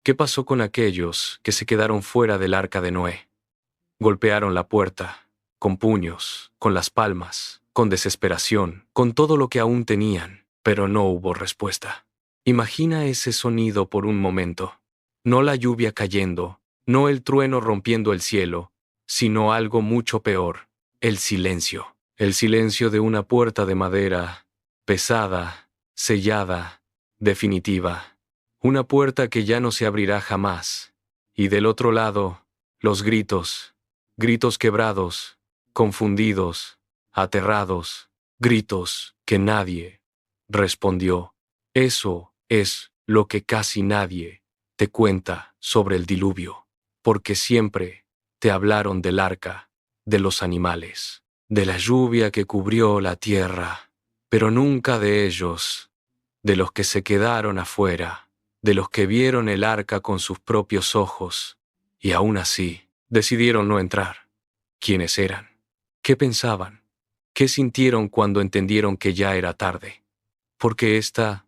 ¿Qué pasó con aquellos que se quedaron fuera del arca de Noé? Golpearon la puerta, con puños, con las palmas, con desesperación, con todo lo que aún tenían, pero no hubo respuesta. Imagina ese sonido por un momento. No la lluvia cayendo, no el trueno rompiendo el cielo, sino algo mucho peor, el silencio. El silencio de una puerta de madera, pesada, sellada, definitiva. Una puerta que ya no se abrirá jamás. Y del otro lado, los gritos, gritos quebrados, confundidos, aterrados, gritos que nadie respondió. Eso es lo que casi nadie te cuenta sobre el diluvio, porque siempre te hablaron del arca, de los animales, de la lluvia que cubrió la tierra, pero nunca de ellos, de los que se quedaron afuera, de los que vieron el arca con sus propios ojos, y aún así decidieron no entrar. ¿Quiénes eran? ¿Qué pensaban? ¿Qué sintieron cuando entendieron que ya era tarde? Porque esta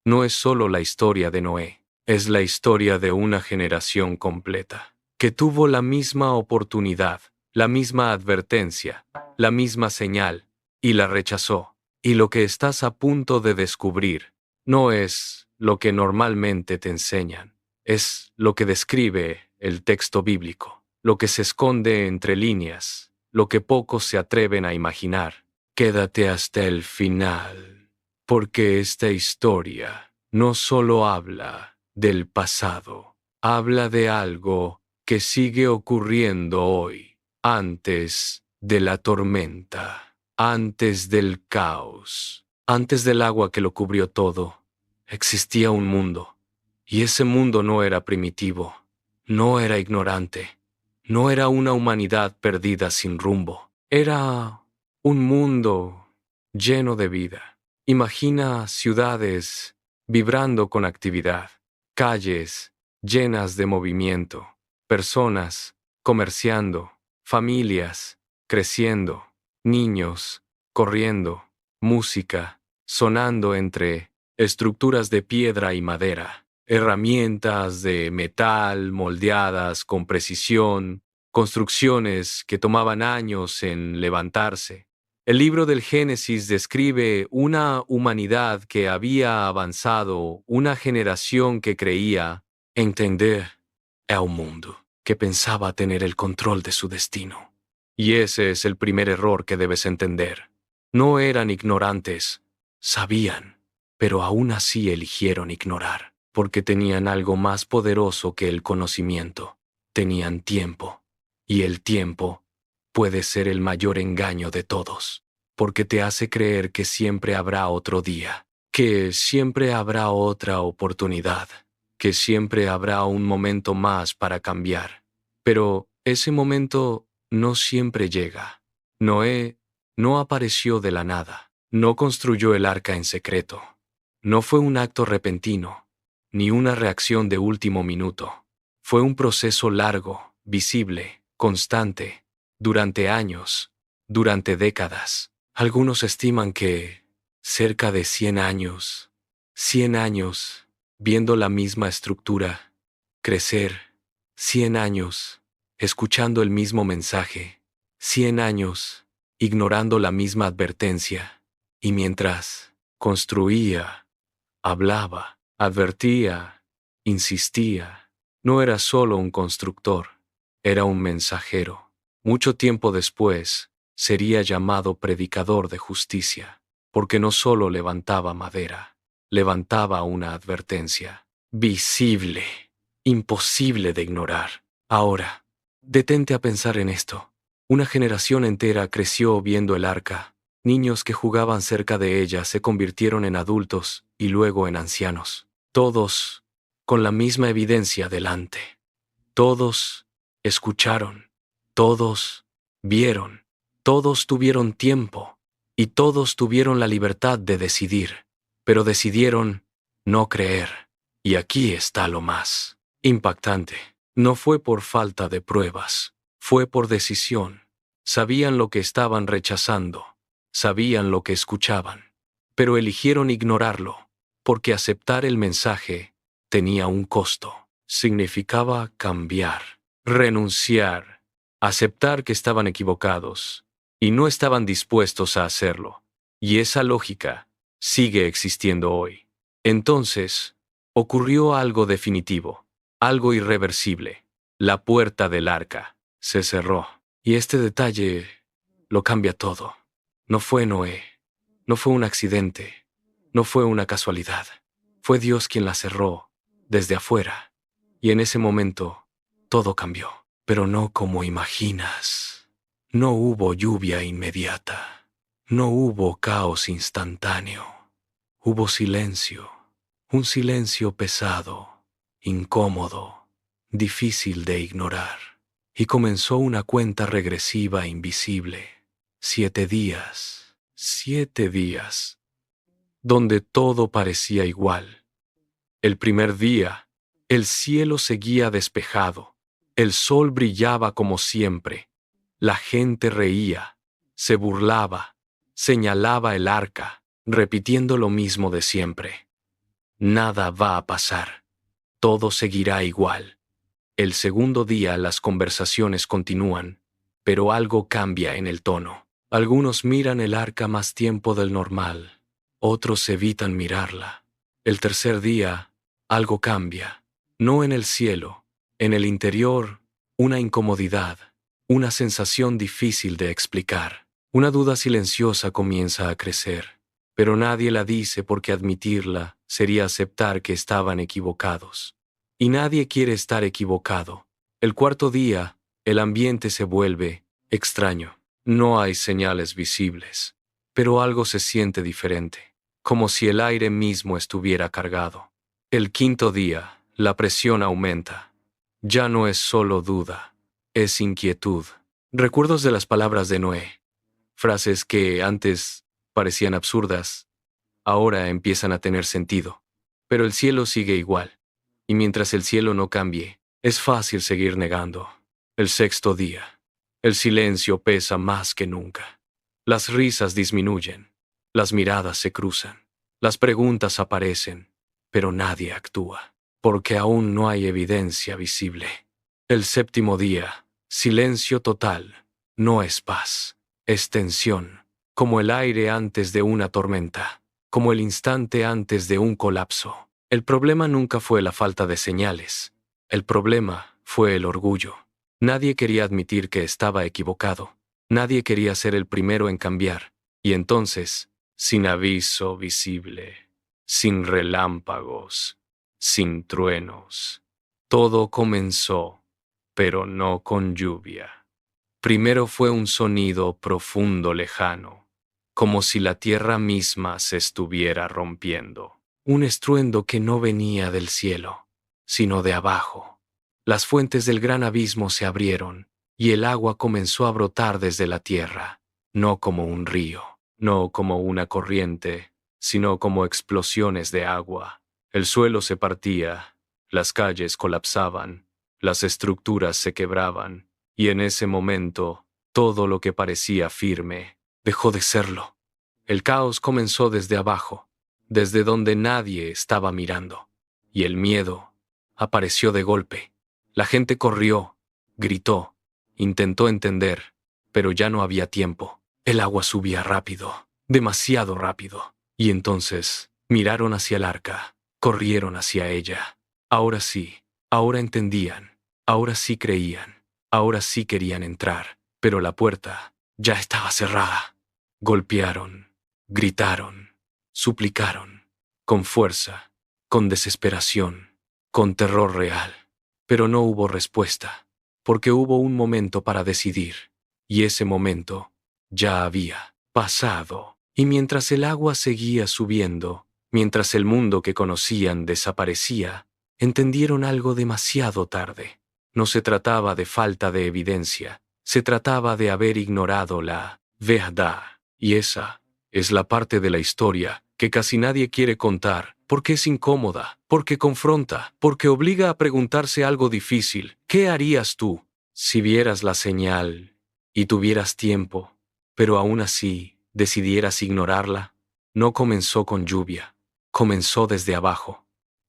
no es solo la historia de Noé, es la historia de una generación completa, que tuvo la misma oportunidad, la misma advertencia, la misma señal, y la rechazó. Y lo que estás a punto de descubrir no es lo que normalmente te enseñan, es lo que describe el texto bíblico, lo que se esconde entre líneas, lo que pocos se atreven a imaginar. Quédate hasta el final, porque esta historia no solo habla del pasado, habla de algo que sigue ocurriendo hoy, antes de la tormenta, antes del caos, antes del agua que lo cubrió todo. Existía un mundo, y ese mundo no era primitivo, no era ignorante, no era una humanidad perdida sin rumbo, era un mundo lleno de vida. Imagina ciudades vibrando con actividad, calles llenas de movimiento, personas comerciando, familias creciendo, niños corriendo, música sonando entre estructuras de piedra y madera, herramientas de metal moldeadas con precisión, construcciones que tomaban años en levantarse. El libro del Génesis describe una humanidad que había avanzado, una generación que creía entender a un mundo, que pensaba tener el control de su destino. Y ese es el primer error que debes entender. No eran ignorantes, sabían, pero aún así eligieron ignorar, porque tenían algo más poderoso que el conocimiento. Tenían tiempo, y el tiempo puede ser el mayor engaño de todos, porque te hace creer que siempre habrá otro día, que siempre habrá otra oportunidad, que siempre habrá un momento más para cambiar. Pero ese momento no siempre llega. Noé no apareció de la nada, no construyó el arca en secreto. No fue un acto repentino, ni una reacción de último minuto. Fue un proceso largo, visible, constante, durante años, durante décadas. Algunos estiman que cerca de 100 años, 100 años, viendo la misma estructura, crecer, 100 años, escuchando el mismo mensaje, 100 años, ignorando la misma advertencia, y mientras construía, hablaba, advertía, insistía, no era solo un constructor, era un mensajero. Mucho tiempo después, sería llamado predicador de justicia, porque no solo levantaba madera, levantaba una advertencia, visible, imposible de ignorar. Ahora, detente a pensar en esto. Una generación entera creció viendo el arca. Niños que jugaban cerca de ella se convirtieron en adultos y luego en ancianos. Todos con la misma evidencia delante. Todos escucharon. Todos vieron. Todos tuvieron tiempo. Y todos tuvieron la libertad de decidir. Pero decidieron no creer. Y aquí está lo más impactante. No fue por falta de pruebas. Fue por decisión. Sabían lo que estaban rechazando. Sabían lo que escuchaban. Pero eligieron ignorarlo, porque aceptar el mensaje tenía un costo. significaba cambiar, renunciar, aceptar que estaban equivocados y no estaban dispuestos a hacerlo. Y esa lógica sigue existiendo hoy. Entonces, ocurrió algo definitivo, algo irreversible. La puerta del arca se cerró. Y este detalle lo cambia todo. No fue Noé, no fue un accidente, no fue una casualidad. Fue Dios quien la cerró desde afuera. Y en ese momento, todo cambió. Pero no como imaginas. No hubo lluvia inmediata. No hubo caos instantáneo. Hubo silencio. Un silencio pesado, incómodo, difícil de ignorar. Y comenzó una cuenta regresiva invisible. 7 días. 7 días. Donde todo parecía igual. El primer día, el cielo seguía despejado. El sol brillaba como siempre. La gente reía, se burlaba, señalaba el arca, repitiendo lo mismo de siempre. Nada va a pasar. Todo seguirá igual. El segundo día las conversaciones continúan, pero algo cambia en el tono. Algunos miran el arca más tiempo del normal, otros evitan mirarla. El tercer día, algo cambia. No en el cielo, en el interior, una incomodidad, una sensación difícil de explicar. Una duda silenciosa comienza a crecer, pero nadie la dice porque admitirla sería aceptar que estaban equivocados. Y nadie quiere estar equivocado. El cuarto día, el ambiente se vuelve extraño. No hay señales visibles, pero algo se siente diferente, como si el aire mismo estuviera cargado. El quinto día, la presión aumenta. Ya no es solo duda, es inquietud. Recuerdos de las palabras de Noé. Frases que antes parecían absurdas, ahora empiezan a tener sentido. Pero el cielo sigue igual. Y mientras el cielo no cambie, es fácil seguir negando. El sexto día. El silencio pesa más que nunca. Las risas disminuyen. Las miradas se cruzan. Las preguntas aparecen, pero nadie actúa, porque aún no hay evidencia visible. El séptimo día. Silencio total. No es paz. Es tensión, como el aire antes de una tormenta, como el instante antes de un colapso. El problema nunca fue la falta de señales. El problema fue el orgullo. Nadie quería admitir que estaba equivocado. Nadie quería ser el primero en cambiar. Y entonces, sin aviso visible, sin relámpagos, sin truenos, todo comenzó, pero no con lluvia. Primero fue un sonido profundo lejano, como si la tierra misma se estuviera rompiendo. Un estruendo que no venía del cielo, sino de abajo. Las fuentes del gran abismo se abrieron, y el agua comenzó a brotar desde la tierra, no como un río, no como una corriente, sino como explosiones de agua. El suelo se partía, las calles colapsaban, las estructuras se quebraban, y en ese momento, todo lo que parecía firme dejó de serlo. El caos comenzó desde abajo, desde donde nadie estaba mirando, y el miedo apareció de golpe. La gente corrió, gritó, intentó entender, pero ya no había tiempo. El agua subía rápido, demasiado rápido, y entonces miraron hacia el arca, corrieron hacia ella. Ahora sí, ahora entendían, ahora sí creían, ahora sí querían entrar, pero la puerta ya estaba cerrada. Golpearon, gritaron, suplicaron, con fuerza, con desesperación, con terror real. Pero no hubo respuesta, porque hubo un momento para decidir, y ese momento ya había pasado. Y mientras el agua seguía subiendo, mientras el mundo que conocían desaparecía, entendieron algo demasiado tarde. No se trataba de falta de evidencia, se trataba de haber ignorado la verdad. Y esa es la parte de la historia que casi nadie quiere contar, porque es incómoda, porque confronta, porque obliga a preguntarse algo difícil. ¿Qué harías tú si vieras la señal y tuvieras tiempo, pero aún así decidieras ignorarla? No comenzó con lluvia, comenzó desde abajo.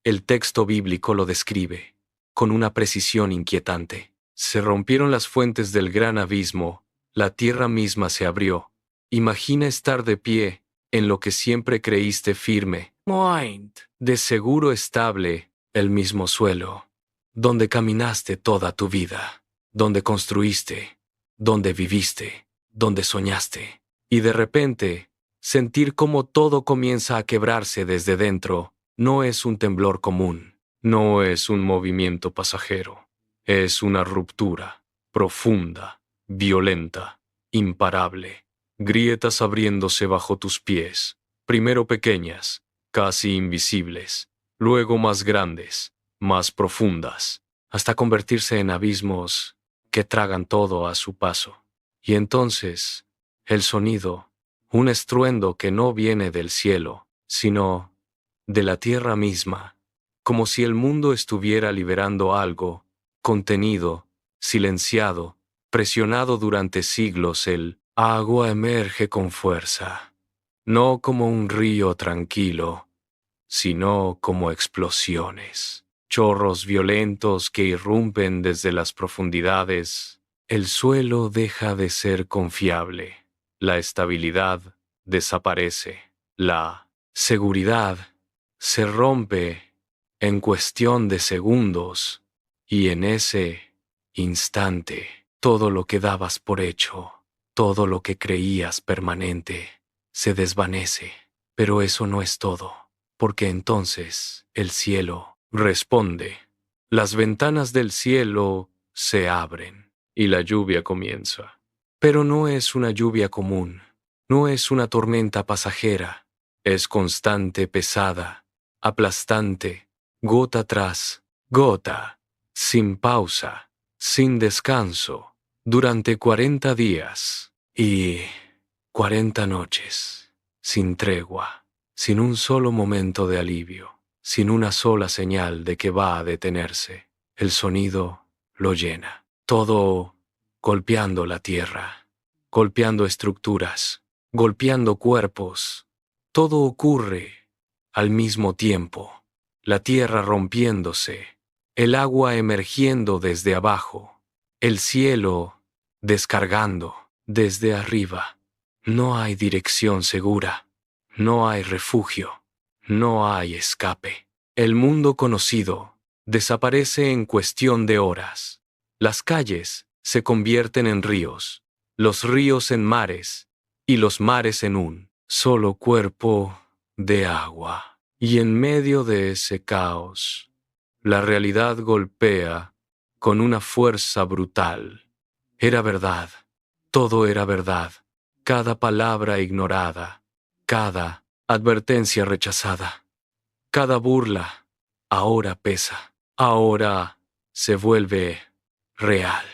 El texto bíblico lo describe. con una precisión inquietante. Se rompieron las fuentes del gran abismo, la tierra misma se abrió. Imagina estar de pie en lo que siempre creíste firme, de seguro estable, el mismo suelo, donde caminaste toda tu vida, donde construiste, donde viviste, donde soñaste. Y de repente, sentir cómo todo comienza a quebrarse desde dentro no es un temblor común, no es un movimiento pasajero, es una ruptura profunda, violenta, imparable. Grietas abriéndose bajo tus pies, primero pequeñas, casi invisibles, luego más grandes, más profundas, hasta convertirse en abismos que tragan todo a su paso. Y entonces, el sonido, un estruendo que no viene del cielo, sino de la tierra misma, como si el mundo estuviera liberando algo, contenido, silenciado, presionado durante siglos. El agua emerge con fuerza, no como un río tranquilo, sino como explosiones, chorros violentos que irrumpen desde las profundidades. El suelo deja de ser confiable, la estabilidad desaparece, la seguridad se rompe en cuestión de segundos, y en ese instante, todo lo que dabas por hecho, todo lo que creías permanente, se desvanece. Pero eso no es todo, porque entonces el cielo responde. Las ventanas del cielo se abren y la lluvia comienza. Pero no es una lluvia común, no es una tormenta pasajera, es constante, pesada, aplastante, gota tras gota, sin pausa, sin descanso, durante 40 días y 40 noches, sin tregua, sin un solo momento de alivio, sin una sola señal de que va a detenerse. El sonido lo llena, todo golpeando la tierra, golpeando estructuras, golpeando cuerpos. Todo ocurre al mismo tiempo, la tierra rompiéndose, el agua emergiendo desde abajo, el cielo descargando desde arriba. No hay dirección segura, no hay refugio, no hay escape. El mundo conocido desaparece en cuestión de horas. Las calles se convierten en ríos, los ríos en mares y los mares en un solo cuerpo de agua. Y en medio de ese caos, la realidad golpea con una fuerza brutal. Era verdad, todo era verdad, cada palabra ignorada, cada advertencia rechazada, cada burla, ahora pesa, ahora se vuelve real.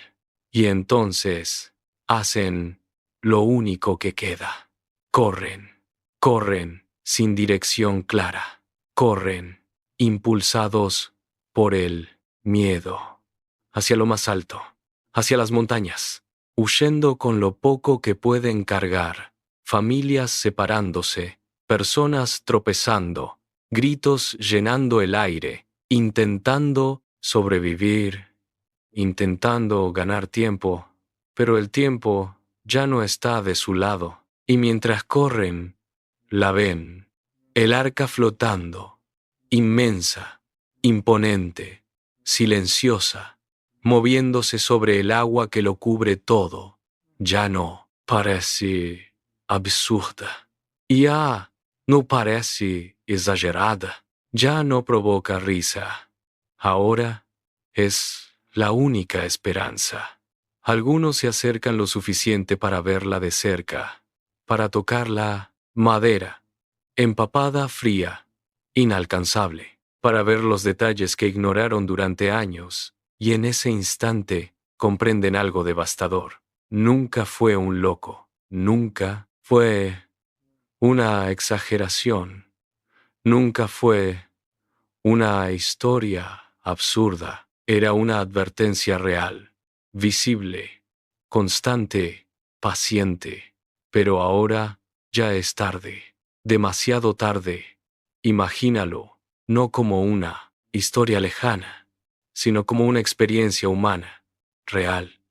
Y entonces hacen lo único que queda. Corren, corren sin dirección clara, corren impulsados por el miedo, hacia lo más alto, hacia las montañas, huyendo con lo poco que pueden cargar, familias separándose, personas tropezando, gritos llenando el aire, intentando sobrevivir, intentando ganar tiempo, pero el tiempo ya no está de su lado, y mientras corren, la ven, el arca flotando, inmensa, imponente, silenciosa, moviéndose sobre el agua que lo cubre todo. Ya no parece absurda. Ya no parece exagerada. Ya no provoca risa. Ahora es la única esperanza. Algunos se acercan lo suficiente para verla de cerca, para tocar la madera, empapada, fría, inalcanzable, para ver los detalles que ignoraron durante años, y en ese instante comprenden algo devastador. Nunca fue un loco, nunca fue una exageración, nunca fue una historia absurda. Era una advertencia real, visible, constante, paciente. Pero ahora ya es tarde, demasiado tarde. Imagínalo, no como una historia lejana, sino como una experiencia humana, real.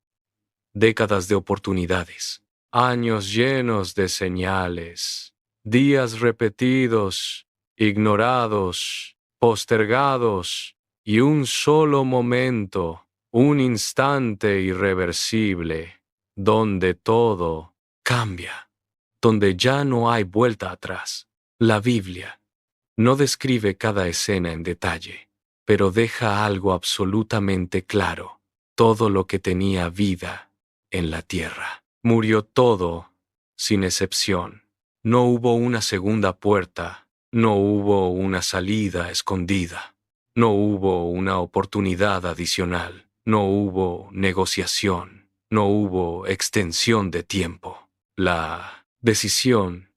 Décadas de oportunidades, años llenos de señales, días repetidos, ignorados, postergados, y un solo momento, un instante irreversible, donde todo cambia, donde ya no hay vuelta atrás. La Biblia no describe cada escena en detalle, pero deja algo absolutamente claro. Todo lo que tenía vida en la tierra. Murió todo, sin excepción. No hubo una segunda puerta, no hubo una salida escondida, no hubo una oportunidad adicional, no hubo negociación, no hubo extensión de tiempo. La decisión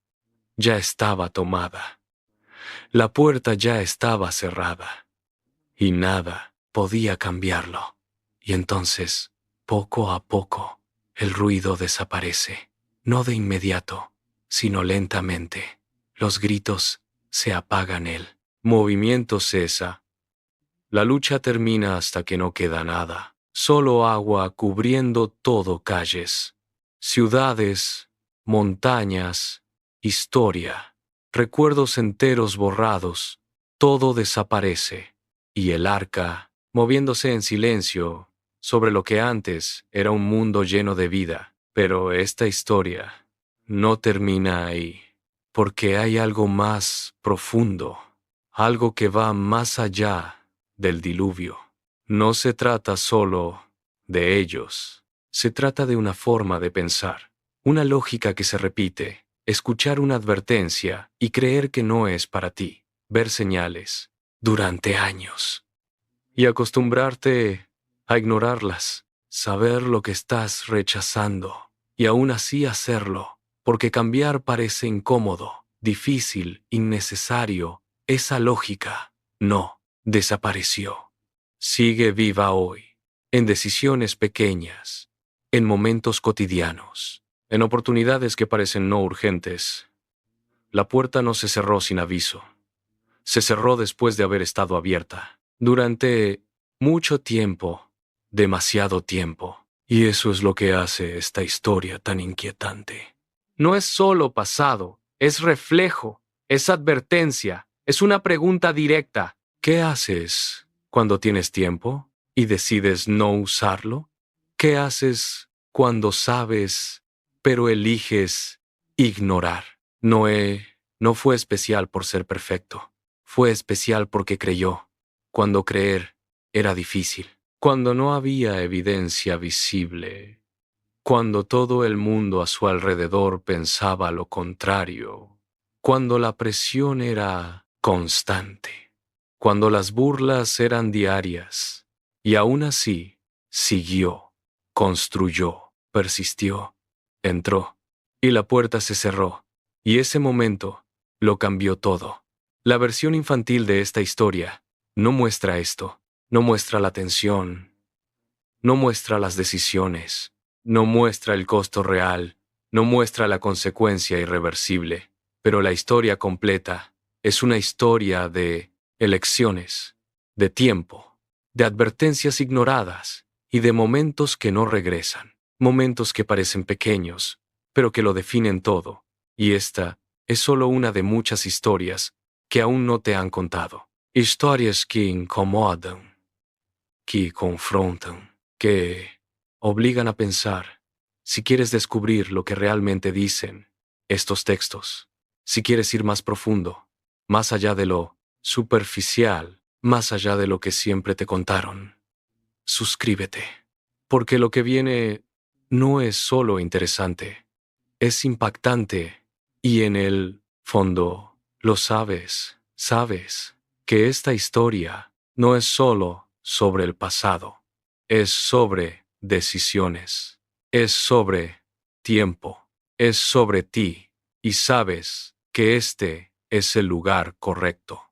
ya estaba tomada. La puerta ya estaba cerrada y nada podía cambiarlo. Y entonces, poco a poco, el ruido desaparece, no de inmediato, sino lentamente. Los gritos se apagan, el movimiento cesa. La lucha termina hasta que no queda nada, solo agua cubriendo todo, calles, ciudades, montañas, historia, recuerdos enteros borrados, todo desaparece, y el arca, moviéndose en silencio, sobre lo que antes era un mundo lleno de vida. Pero esta historia no termina ahí, porque hay algo más profundo, algo que va más allá del diluvio. No se trata solo de ellos, se trata de una forma de pensar, una lógica que se repite, escuchar una advertencia y creer que no es para ti, ver señales durante años y acostumbrarte a ignorarlas, saber lo que estás rechazando y aún así hacerlo, porque cambiar parece incómodo, difícil, innecesario. Esa lógica no desapareció. Sigue viva hoy, en decisiones pequeñas, en momentos cotidianos, en oportunidades que parecen no urgentes. La puerta no se cerró sin aviso. Se cerró después de haber estado abierta. Durante mucho tiempo, demasiado tiempo. Y eso es lo que hace esta historia tan inquietante. No es solo pasado, es reflejo, es advertencia, es una pregunta directa. ¿Qué haces cuando tienes tiempo y decides no usarlo? ¿Qué haces cuando sabes, pero eliges ignorar? Noé no fue especial por ser perfecto. Fue especial porque creyó, cuando creer era difícil, cuando no había evidencia visible, cuando todo el mundo a su alrededor pensaba lo contrario, cuando la presión era constante, cuando las burlas eran diarias, y aún así siguió, construyó, persistió, entró, y la puerta se cerró, y ese momento lo cambió todo. La versión infantil de esta historia no muestra esto, no muestra la tensión, no muestra las decisiones, no muestra el costo real, no muestra la consecuencia irreversible, pero la historia completa es una historia de elecciones, de tiempo, de advertencias ignoradas y de momentos que no regresan, momentos que parecen pequeños, pero que lo definen todo, y esta es solo una de muchas historias que aún no te han contado. Historias que incomodan, que confrontan, que obligan a pensar. Si quieres descubrir lo que realmente dicen estos textos, si quieres ir más profundo, más allá de lo superficial, más allá de lo que siempre te contaron, suscríbete, porque lo que viene no es solo interesante, es impactante y en el fondo lo sabes, sabes que esta historia no es solo sobre el pasado, es sobre decisiones, es sobre tiempo, es sobre ti y sabes que este es el lugar correcto.